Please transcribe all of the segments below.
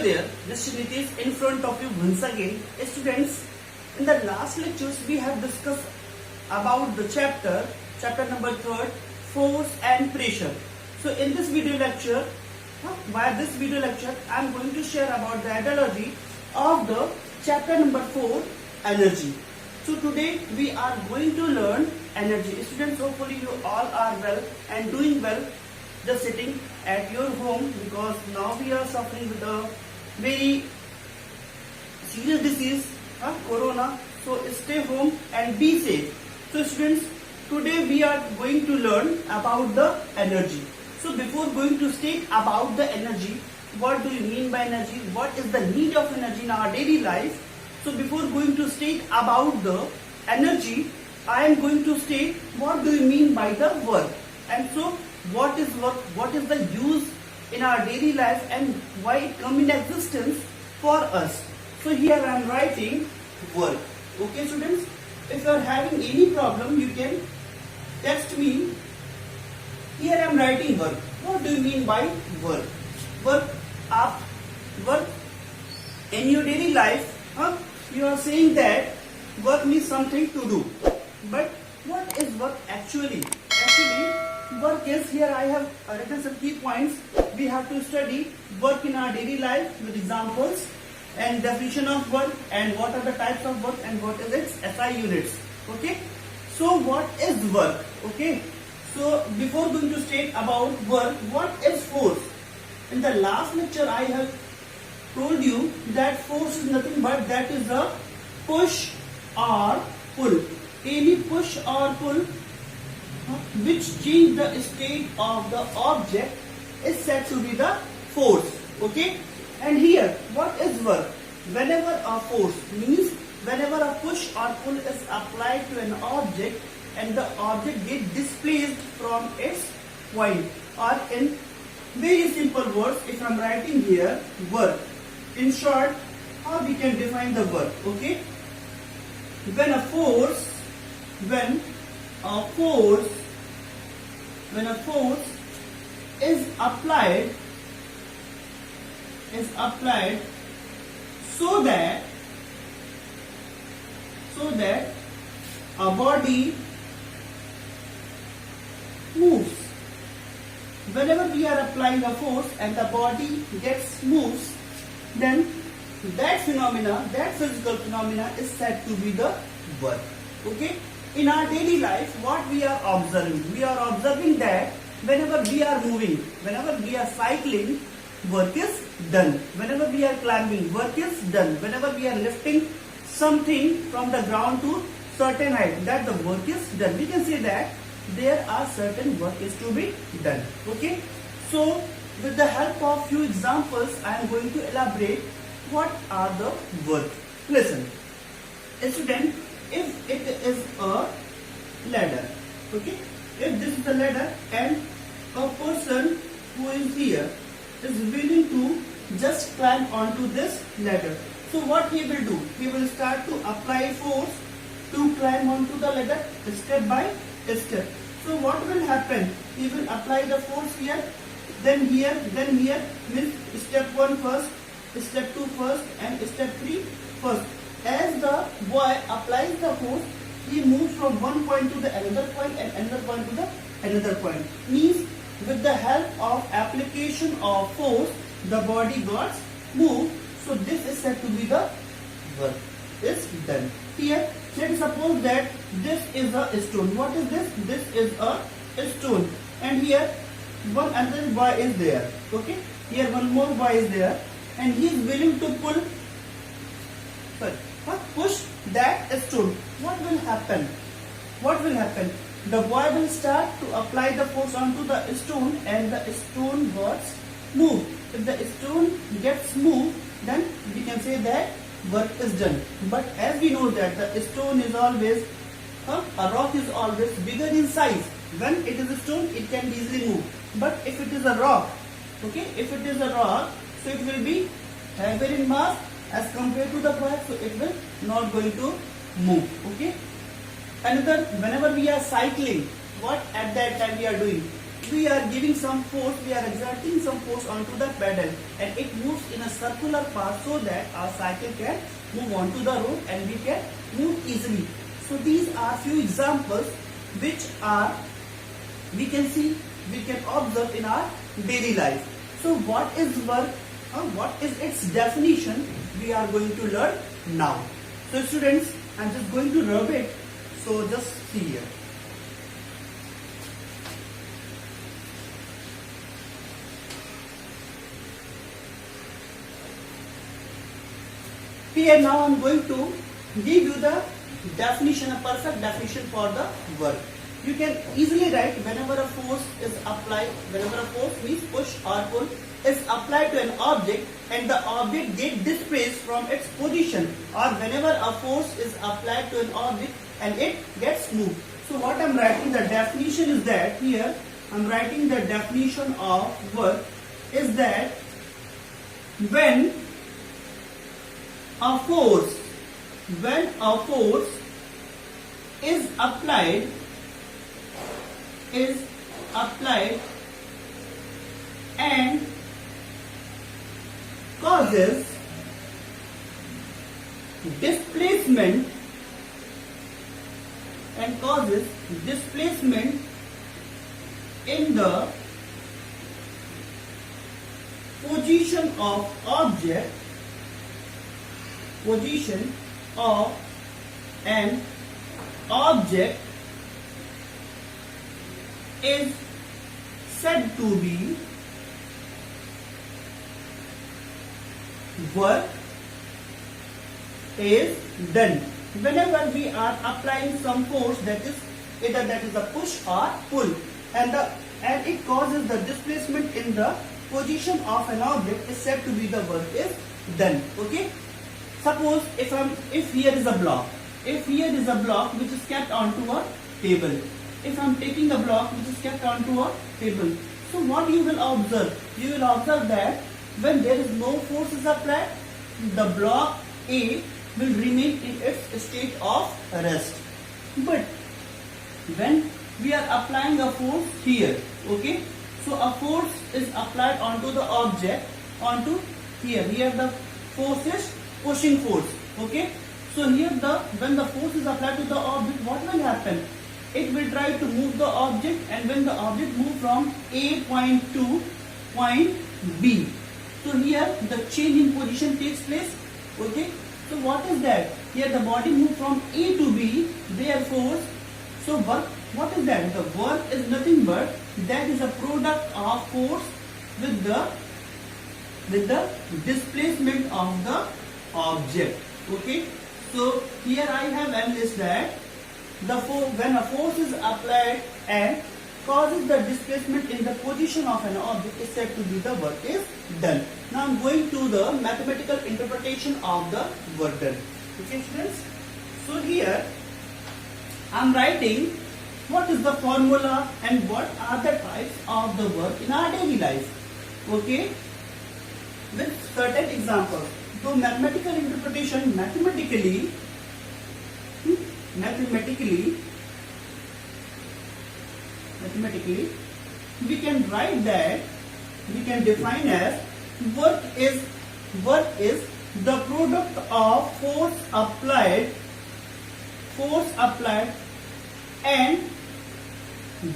there, Mr. Nitish in front of you once again. Students, in the last lectures we have discussed about the chapter number 3, force and pressure. So in this video lecture, I am going to share about the analogy of the chapter number 4, energy. So today we are going to learn energy. Students, hopefully you all are well and doing well, just sitting at your home, because now we are suffering with a very serious disease, corona. So stay home and be safe. So students, today we are going to learn about the energy. So before going to state about the energy, what do you mean by energy? What is the need of energy in our daily life? So before going to state about the energy, I am going to state what do you mean by the work. And so what is work? What is the use in our daily life and why it come in existence for us? So here I am writing work. Okay students, if you are having any problem, you can text me. Here I am writing work. What do you mean by work? Work in your daily life, you are saying that work means something to do. But what is work actually? Actually, work is, here I have written some key points. We have to study work in our daily life with examples and definition of work and what are the types of work and what is its SI units. Okay. So what is work? Okay. So before going to state about work, what is force? In the last lecture I have told you that force is nothing but that is a push or pull. Any push or pull which change the state of the object is said to be the force. Okay. And here, what is work? Whenever a force means whenever a push or pull is applied to an object and the object gets displaced from its point, or in very simple words, if I am writing here work, in short, how we can define the work? Okay. When a force is applied so that a body moves. Whenever we are applying a force and the body moves, then that physical phenomena is said to be the work. Okay. In our daily life, what we are observing? We are observing that whenever we are moving, whenever we are cycling, work is done. Whenever we are climbing, work is done. Whenever we are lifting something from the ground to certain height, that the work is done. We can say that there are certain work is to be done. Okay. So with the help of few examples, I am going to elaborate what are the work. Listen, student, if it is a ladder, okay, if this is the ladder and a person who is here is willing to just climb onto this ladder, so what he will do? He will start to apply force to climb onto the ladder step by step. So what will happen? He will apply the force here, then here, means step 1 first, step 2 first and step 3 first. As the boy applies the force, he moves from one point to the another point and another point to the another point. Means with the help of application of force, the body got moved. So this is said to be the work is done. Here, let's suppose that this is a stone. What is this? This is a stone. And here, one other boy is there. Okay. Here one more boy is there, and he is willing to push that stone. What will happen? The boy will start to apply the force onto the stone and the stone gets moved. If the stone gets moved, then we can say that work is done. But as we know that the stone is always, a rock is always bigger in size. When it is a stone, it can easily move. But if it is a rock, okay, so it will be heavier in mass as compared to the boy, so it will not going to move. Okay. Another, whenever we are cycling, what at that time we are doing? we are giving some force, we are exerting some force onto the pedal, and it moves in a circular path so that our cycle can move onto the road and we can move easily. So these are few examples which are we can see, we can observe in our daily life. So what is work? What is its definition? We are going to learn now. So students, I'm just going to rub it. So just see here. Here now I'm going to give you the definition, a perfect definition for the work. You can easily write whenever a force is applied, whenever a force means push or pull is applied to an object and the object gets displaced from its position, or whenever a force is applied to an object and it gets moved. So what I'm writing, the definition is that here I'm writing the definition of work is that when a force is applied and causes displacement in the position of an object is said to be work is done. Whenever we are applying some force, that is either that is a push or pull, and it causes the displacement in the position of an object, is said to be the work is done. Okay. Suppose if here is a block, which is kept onto a table. If I am taking a block which is kept onto a table, so what you will observe? You will observe that when there is no force is applied, the block A will remain in its state of rest. But when we are applying a force here, okay, so a force is applied onto the object, onto here the force is pushing force, okay. So here when the force is applied to the object, what will happen? It will try to move the object, and when the object moves from A point to point B, so here the change in position takes place, okay. So what is that? Here the body moves from A to B, therefore, so work, what is that? The work is nothing but that is a product of force with the displacement of the object, okay. So here I have enlisted that when a force is applied and causes the displacement in the position of an object, is said to be the work is done. Now I am going to the mathematical interpretation of the work done. Okay students? So here I am writing what is the formula and what are the types of the work in our daily life. Okay? With certain examples. So mathematical interpretation, mathematically we can write that, we can define as work is the product of force applied and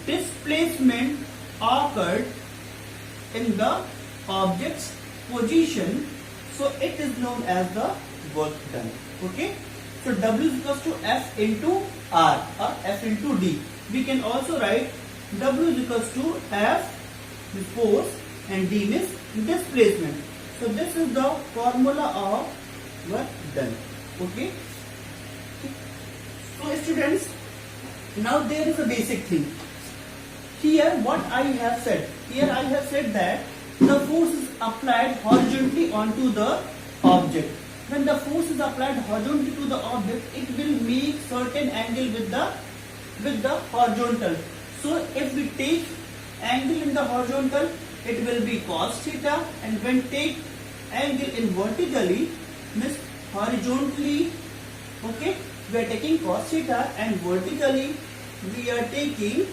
displacement occurred in the object's position, so it is known as the work done. Okay, so W is equals to F into R or F into D. We can also write W is equals to F is force and D means displacement. So this is the formula of work done. Okay. So students, now there is a basic thing. Here what I have said, that the force is applied horizontally onto the object. When the force is applied horizontally to the object, it will make certain angle with the horizontal. So if we take angle in the horizontal, it will be cos theta, and when take angle in vertically, means horizontally, okay, we are taking cos theta, and vertically we are taking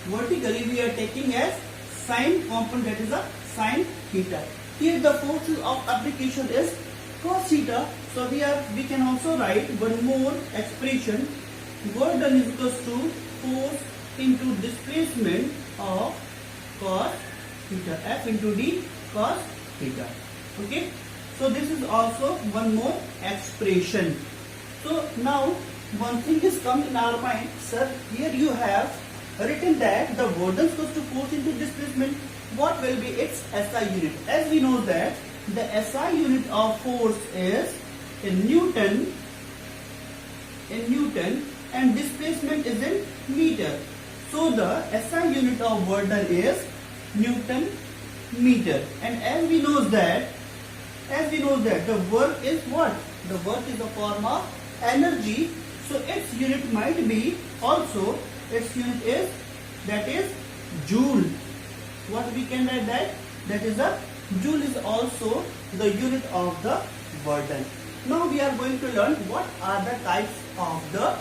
vertically we are taking as sine component, that is a sine theta. Here the force of application is cos theta. So we can also write one more expression. Work done is equals to force into displacement of cos theta, F into d cos theta. Okay. So this is also one more expression. So now one thing is come in our mind, sir, here you have written that the work done is equals to force into displacement. What will be its SI unit? As we know that the SI unit of force is in Newton, and displacement is in meter. So the SI unit of work done is Newton meter. And as we know that the work is what? The work is a form of energy. So its unit might be also, its unit is, that is joule. What we can write that? That is a joule is also the unit of the work done. Now we are going to learn what are the types of the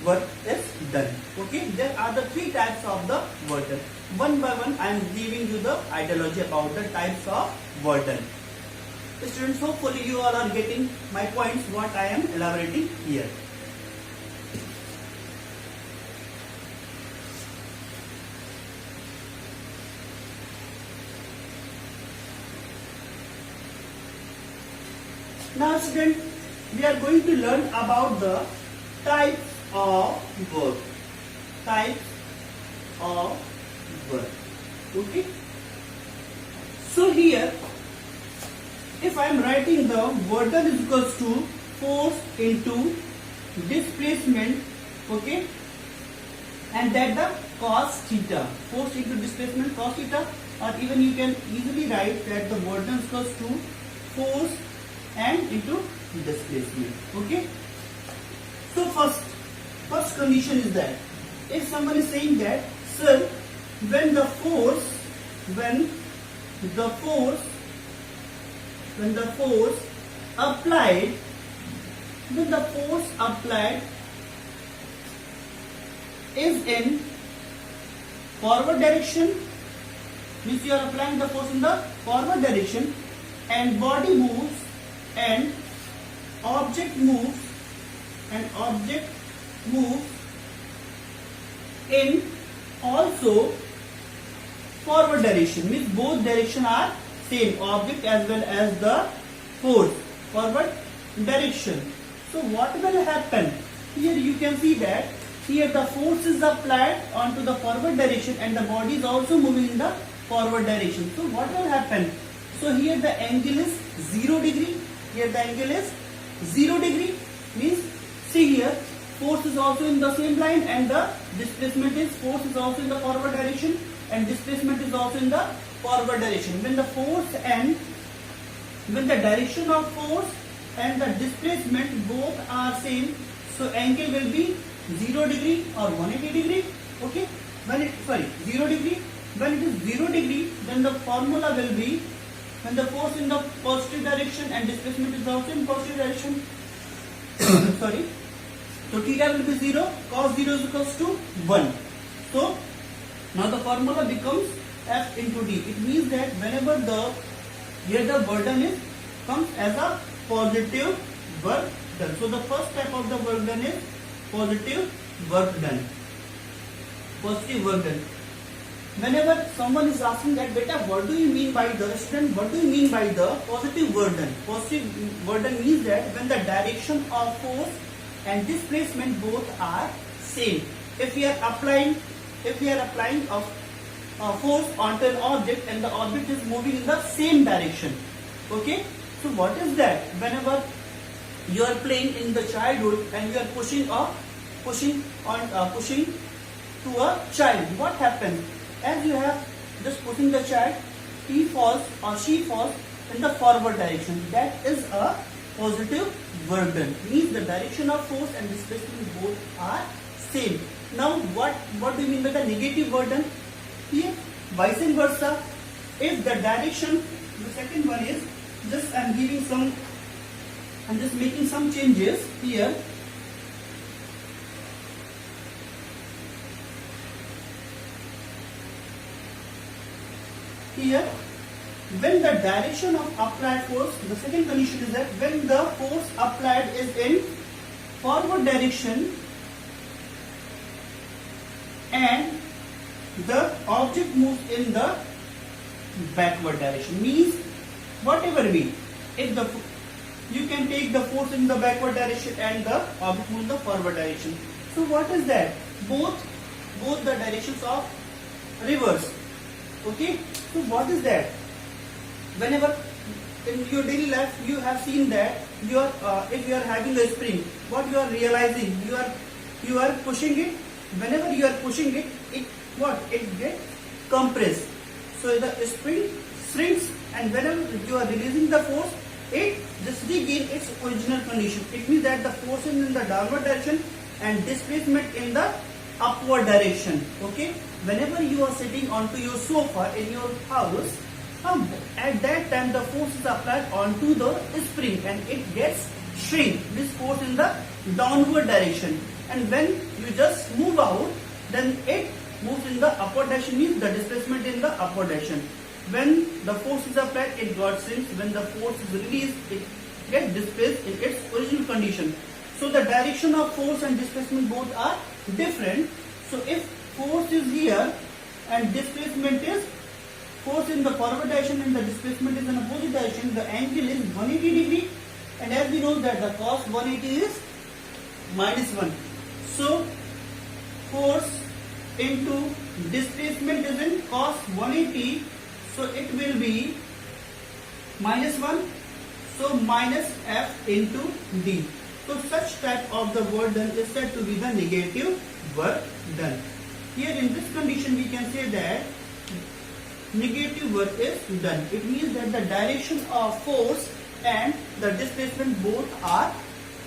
work is done. Okay, there are the three types of the work done. One by one I am giving you the ideology about the types of work done. Students, hopefully you all are getting my points what I am elaborating here. Now students, we are going to learn about the types of work. Types of work. Okay. So here, if I am writing the work done is equals to force into displacement, okay, and that the cos theta, force into displacement cos theta, or even you can easily write that the work done is equals to force and into displacement. Okay. So first condition is that if someone is saying that, sir, when the force applied is in forward direction, means you are applying the force in the forward direction, and body moves and object moves in also forward direction, means both direction are same, object as well as the force, forward direction. So what will happen? Here you can see that here the force is applied onto the forward direction and the body is also moving in the forward direction. So what will happen? So here the angle is 0 degree. Here the angle is 0 degree, means see here force is also in the same line and the displacement is, force is also in the forward direction and displacement is also in the forward direction. When the force and when the direction of force and the displacement both are same, so angle will be 0 degree or 180 degree. Okay, 0 degree. When it is 0 degree, then the formula will be, when the force in the positive direction and displacement is also in positive direction, sorry, so theta will be 0, cos 0 is equals to 1. So now the formula becomes F into D. It means that whenever here the work done is comes as a positive work done. So the first type of the work done is positive work done. Positive work done. Whenever someone is asking that, beta, what do you mean by the student? What do you mean by the positive work done? Positive work done means that when the direction of force and displacement both are same. If we are applying a force onto an object and the object is moving in the same direction. Okay. So what is that? Whenever you are playing in the childhood and you are pushing to a child, what happens? As you have just pushing the child, he falls or she falls in the forward direction. That is a positive work done. Means the direction of force and displacement both are same. Now what do you mean by the negative work done? Here vice versa. If the direction, the second one is just I'm just making some changes here. here when the direction of applied force, the second condition is that when the force applied is in forward direction and the object moves in the backward direction, means whatever way, if the you can take the force in the backward direction and the object moves in the forward direction. So what is that? Both the directions of reverse. Okay. So what is that? Whenever in your daily life you have seen that you are if you are having a spring, what you are realizing, you are pushing it. Whenever you are pushing it, it gets compressed. So the spring shrinks, and whenever you are releasing the force, it just regain its original condition. It means that the force is in the downward direction and displacement in the upward direction. Okay. Whenever you are sitting onto your sofa in your house, at that time the force is applied onto the spring and it gets shrink. This force in the downward direction, and when you just move out, then it moves in the upward direction, means the displacement in the upward direction. When the force is applied, it got shrinks. When the force is released, it gets displaced in its original condition. So the direction of force and displacement both are different. So if force is here and displacement is force in the forward direction and the displacement is in opposite direction, the angle is 180 degree, and as we know that the cos 180 is -1. So force into displacement is in cos 180, so it will be -1, so minus f into d. So such type of the work done is said to be the negative work done. Here in this condition we can say that negative work is done. It means that the direction of force and the displacement both are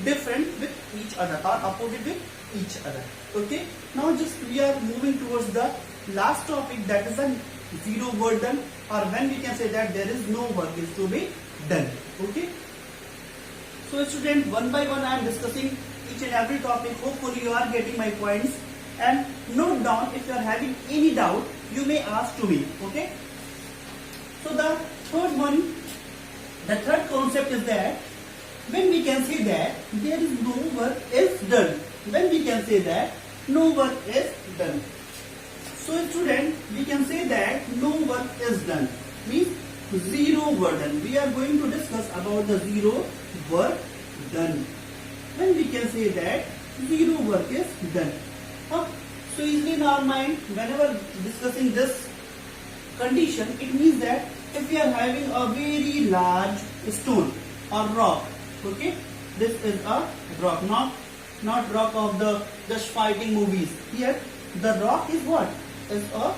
different with each other, or opposite with each other. Okay. Now just we are moving towards the last topic, that is a zero work done, or when we can say that there is no work is to be done. Okay. So student, one by one I am discussing each and every topic. Hopefully you are getting my points, and note down if you are having any doubt, you may ask to me. Okay. So the third one, the third concept is that when we can say that there is no work is done. When we can say that no work is done. So student, we can say that no work is done means zero work done. We are going to discuss about the zero work done. When we can say that zero work is done. So easily in our mind, whenever discussing this condition, it means that if we are having a very large stone or rock, okay, this is a rock, not rock of the just fighting movies. Here the rock is what? Is a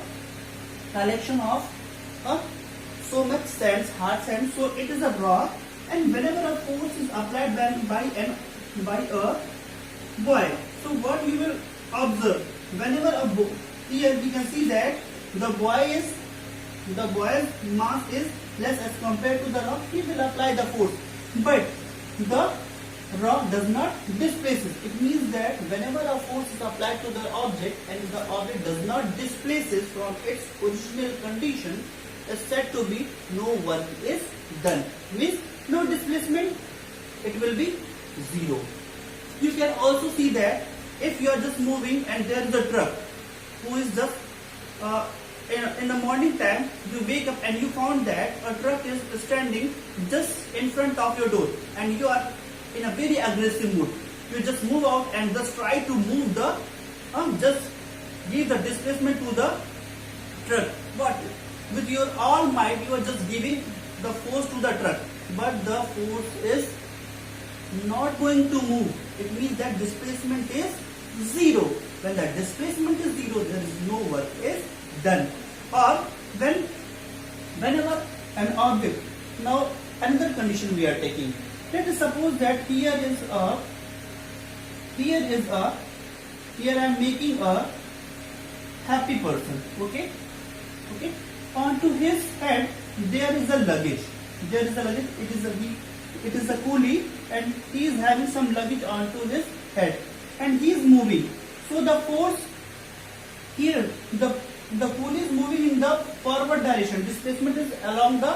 collection of so much sands, hard sand. So it is a rock, and whenever a force is applied by a boy, so what you will observe, whenever here we can see that the boy's mass is less as compared to the rock, he will apply the force, but the rock does not displace it. It means that whenever a force is applied to the object and the object does not displace it from its original condition, is said to be no work is done. Means no displacement, it will be zero. You can also see that if you are just moving and there is a truck who is just in the morning time, you wake up and you found that a truck is standing just in front of your door, and you are in a very aggressive mood. You just move out and just try to move the just give the displacement to the truck, but with your all might you are just giving the force to the truck, but the force is not going to move. It means that displacement is zero. When the displacement is zero, there is no work is done. Or whenever an object, now another condition we are taking. Let us suppose that here I am making a happy person. Okay. Onto his head there is a luggage. It is a coolie, and he is having some luggage onto his head, and he is moving. So the force here, the coolie is moving in the forward direction. Displacement is along the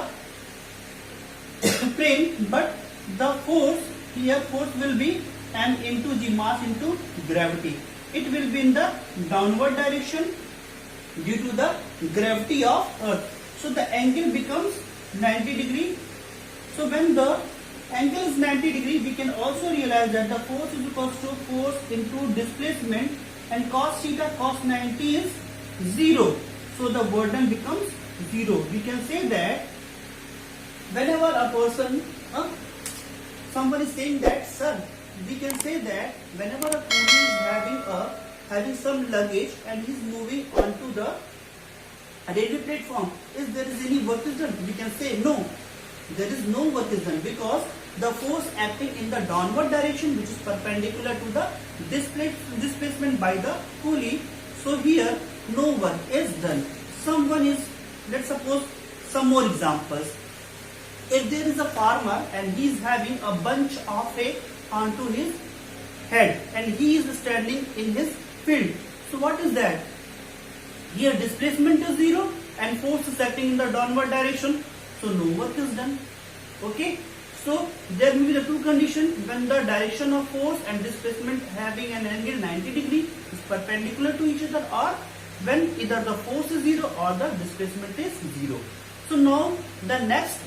plane, but the force here, force will be m into g, mass into gravity. It will be in the downward direction due to the gravity of earth. So the angle becomes 90 degree. So when the angle is 90 degree, we can also realize that the force is equals to force into displacement, and cos theta cos 90 is 0. So the burden becomes 0. We can say that whenever a person, someone is saying that, sir, we can say that whenever a coolie is having some luggage and he is moving onto the railway platform, if there is any work is done, we can say no, there is no work is done, because the force acting in the downward direction, which is perpendicular to the displacement by the coolie. So here no work is done. Someone is, let's suppose some more examples. If there is a farmer and he is having a bunch of hay onto his head and he is standing in his field, so what is that? Here displacement is 0 and force is acting in the downward direction, so no work is done. Okay, so there may be the two conditions: when the direction of force and displacement having an angle 90 degree is perpendicular to each other, or when either the force is 0 or the displacement is 0. So now the next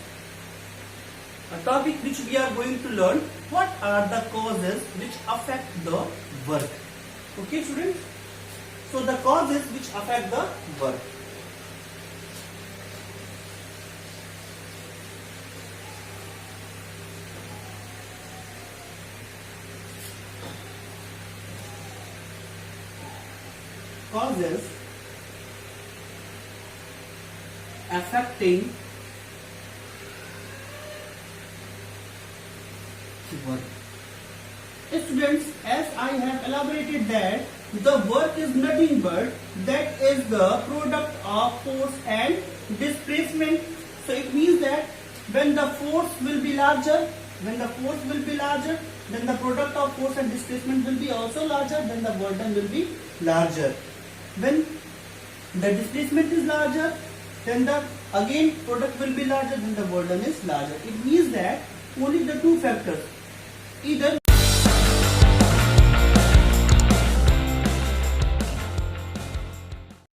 topic which we are going to learn, what are the causes which affect the work. Okay students, so the causes which affect the work. Causes affecting work. Students, as I have elaborated that the work is nothing but that is the product of force and displacement. So it means that when the force will be larger, then the product of force and displacement will be also larger, then the burden will be larger. When the displacement is larger, then the again product will be larger, then the burden is larger. It means that only the two factors, either